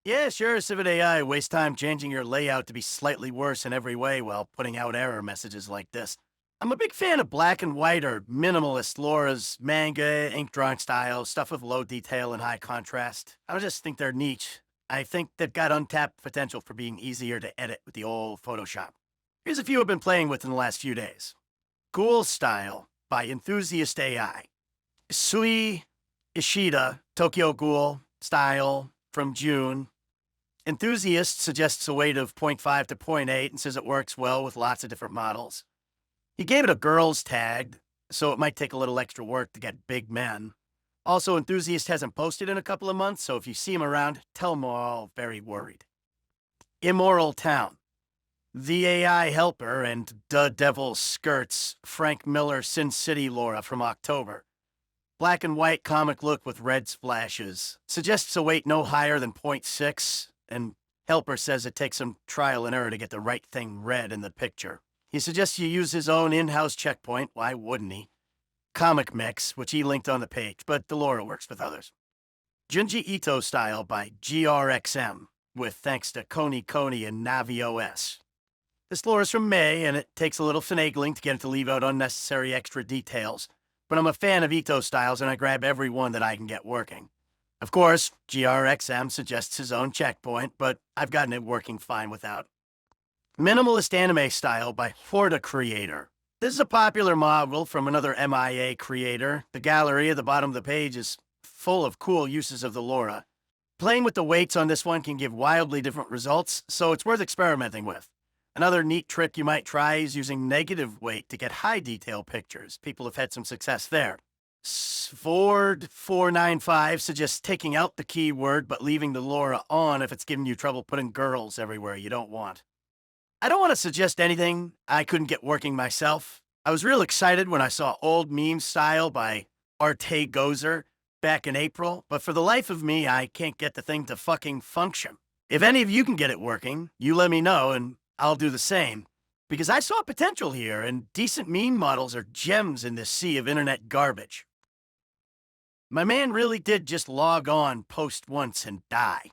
Yeah, sure, CivitAI waste time changing your layout to be slightly worse in every way while putting out error messages like this. I'm a big fan of black and white or minimalist Loras, manga, ink drawing style, stuff with low detail and high contrast. I just think they're niche. I think they've got untapped potential for being easier to edit with the old Photoshop. Here's a few I've been playing with in the last few days. Ghoul Style by Enthusiast AI. Sui Ishida, Tokyo Ghoul Style from June. Enthusiast suggests a weight of 0.5 to zero point 0.8 and says it works well with lots of different models. He gave it a girls tag, so it might take a little extra work to get big men. Also, Enthusiast hasn't posted in a couple of months, so if you see him around, tell him we're all very worried. Immoral Town. The AI Helper and The Devil Skirts, Frank Miller Sin City Laura from October. Black and white comic look with red splashes. Suggests a weight no higher than 0.6, and Helper says it takes some trial and error to get the right thing read in the picture. He suggests you use his own in-house checkpoint. Why wouldn't he? Comic Mix, which he linked on the page, but the Laura works with others. Junji Ito Style by GRXM, with thanks to Koni Koni and Navi OS. This lore is from May, and it takes a little finagling to get it to leave out unnecessary extra details. But I'm a fan of Ito styles, and I grab every one that I can get working. Of course, GRXM suggests his own checkpoint, but I've gotten it working fine without. Minimalist Anime Style by Horta Creator. This is a popular model from another MIA creator. The gallery at the bottom of the page is full of cool uses of the Laura. Playing with the weights on this one can give wildly different results, so it's worth experimenting with. Another neat trick you might try is using negative weight to get high detail pictures. People have had some success there. Svord495 suggests taking out the keyword but leaving the Laura on if it's giving you trouble putting girls everywhere you don't want. I don't want to suggest anything I couldn't get working myself. I was real excited when I saw Old Meme Style by Arte Gozer back in April, but for the life of me, I can't get the thing to fucking function. If any of you can get it working, you let me know and I'll do the same. Because I saw potential here, and decent meme models are gems in this sea of internet garbage. My man really did just log on, post once, and die.